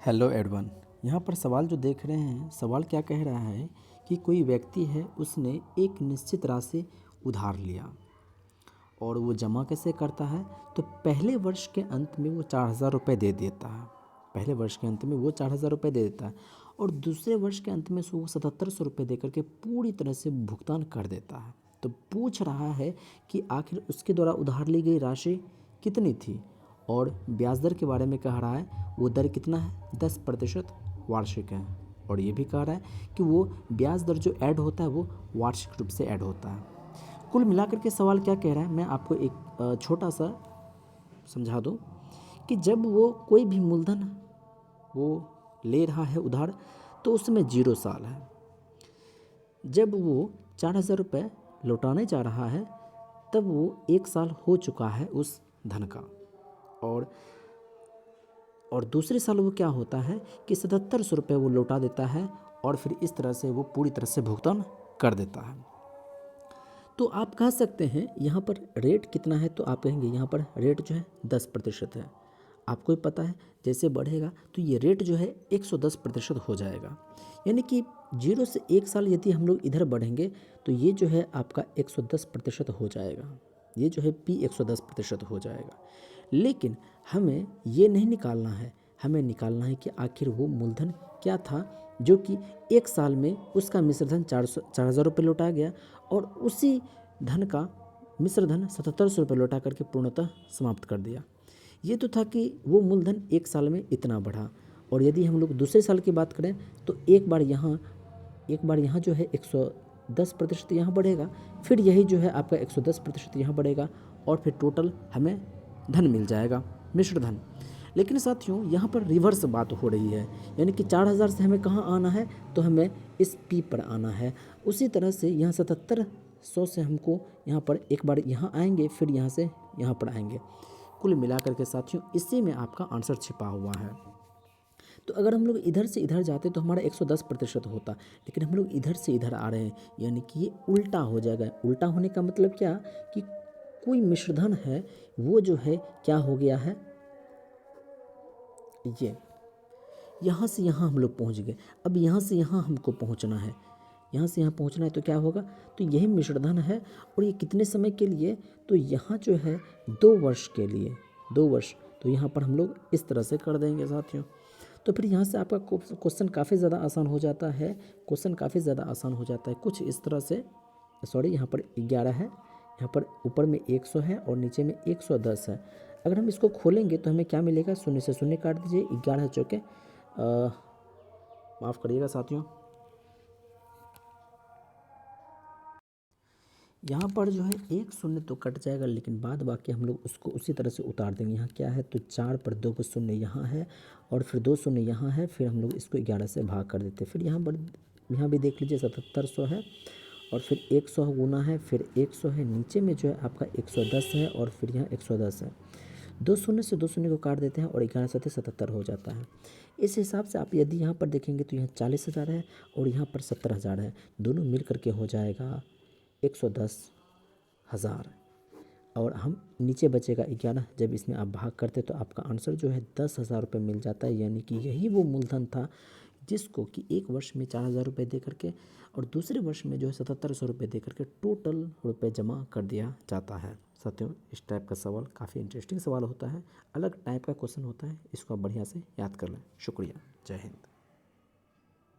Hello Edwan. यहाँ पर सवाल जो देख रहे हैं, सवाल क्या कह रहा है कि कोई व्यक्ति है, उसने एक निश्चित राशि उधार लिया और वो जमा कैसे करता है। तो पहले वर्ष के अंत में वो 4,000 रुपये दे देता है। पहले वर्ष के अंत में वो 4,000 रुपये दे देता है और दूसरे वर्ष के अंत में वो 7,700 रुपये दे करके पूरी तरह से भुगतान कर देता है। तो पूछ रहा है कि आखिर उसके द्वारा उधार ली गई राशि कितनी थी और ब्याज दर के बारे में कह रहा है। वो दर कितना है? 10% वार्षिक है। और ये भी कह रहा है कि वो ब्याज दर जो ऐड होता है वो वार्षिक रूप से ऐड होता है। कुल मिलाकर के सवाल क्या कह रहा है, मैं आपको एक छोटा सा समझा दूँ कि जब वो कोई भी मूलधन वो ले रहा है उधार, तो उसमें 0 साल है। जब वो 4,000 रुपये लौटाने जा रहा है, तब वो 1 साल हो चुका है उस धन का। और दूसरे साल वो क्या होता है कि 7,700 रुपये वो लौटा देता है और फिर इस तरह से वो पूरी तरह से भुगतान कर देता है। तो आप कह सकते हैं यहाँ पर रेट कितना है, तो आप कहेंगे यहाँ पर रेट जो है 10% है। आपको ही पता है जैसे बढ़ेगा तो ये रेट जो है 110% हो जाएगा। यानी कि 0 से 1 साल यदि हम लोग इधर बढ़ेंगे तो ये जो है आपका 110% हो जाएगा। ये जो है P 110% हो जाएगा। लेकिन हमें ये नहीं निकालना है, हमें निकालना है कि आखिर वो मूलधन क्या था जो कि 1 साल में उसका मिश्र धन 4,000 रुपये लौटा गया और उसी धन का मिश्र धन 7,700 रुपये लौटा करके पूर्णतः समाप्त कर दिया। ये तो था कि वो मूलधन 1 साल में इतना बढ़ा। और यदि हम लोग दूसरे साल की बात करें तो एक बार यहाँ जो है 110% यहाँ बढ़ेगा, फिर यही जो है आपका 110% यहाँ बढ़ेगा और फिर टोटल हमें धन मिल जाएगा, मिश्र धन। लेकिन साथियों यहाँ पर रिवर्स बात हो रही है, यानी कि 4,000 से हमें कहाँ आना है, तो हमें इस P पर आना है। उसी तरह से यहाँ 7,700 से हमको यहाँ पर एक बार यहाँ आएंगे, फिर यहाँ से यहाँ पर आएंगे। कुल मिलाकर के साथियों इसी में आपका आंसर छिपा हुआ है। तो अगर हम लोग इधर से इधर जाते तो हमारा 110% होता, लेकिन हम लोग इधर से इधर आ रहे हैं, यानी कि ये उल्टा हो जाएगा। उल्टा होने का मतलब क्या कि कोई मिश्रधन है वो जो है क्या हो गया है, ये यहाँ से यहाँ हम लोग पहुँच गए। अब यहाँ से यहाँ हमको पहुँचना है, यहाँ से यहाँ पहुँचना है तो क्या होगा, तो यही मिश्रधन है। और ये कितने समय के लिए, तो यहाँ जो है 2 वर्ष के लिए, 2 वर्ष। तो यहाँ पर हम लोग इस तरह से कर देंगे साथियों। तो फिर यहाँ से आपका क्वेश्चन काफ़ी ज़्यादा आसान हो जाता है। क्वेश्चन काफ़ी ज़्यादा आसान हो जाता है कुछ इस तरह से। सॉरी, यहाँ पर 11 है, यहाँ पर ऊपर में 100 है और नीचे में 110 है। अगर हम इसको खोलेंगे तो हमें क्या मिलेगा, 0 से 0 काट दीजिए, 11 चौके माफ़ करिएगा साथियों, यहाँ पर जो है 1 शून्य तो कट जाएगा, लेकिन बाद बाकी हम लोग उसको उसी तरह से उतार देंगे। यहाँ क्या है, तो 4 पर 2 शून्य यहाँ है और फिर 2 शून्य यहाँ है, फिर हम लोग इसको 11 से भाग कर देते हैं। फिर यहाँ भी देख लीजिए 7,700 है और फिर 100 गुना है, फिर 100 है, नीचे में जो है आपका 110 है और फिर यहाँ 110 है। 2 शून्य से 2 शून्य को काट देते हैं और 11 7 77 हो जाता है। इस हिसाब से आप यदि यहाँ पर देखेंगे तो यहाँ 40,000 है और यहाँ पर 70,000 है, दोनों मिल करके हो जाएगा 110,000। और हम नीचे बचेगा 11, जब इसमें आप भाग करते तो आपका आंसर जो है 10,000 रुपये मिल जाता है। यानी कि यही वो मूलधन था जिसको कि एक वर्ष में 4,000 रुपये दे करके और दूसरे वर्ष में जो है 7,700 रुपये दे करके टोटल रुपये जमा कर दिया जाता है। साथियों इस टाइप का सवाल काफ़ी इंटरेस्टिंग सवाल होता है, अलग टाइप का क्वेश्चन होता है, इसको आप बढ़िया से याद कर लें। शुक्रिया, जय हिंद।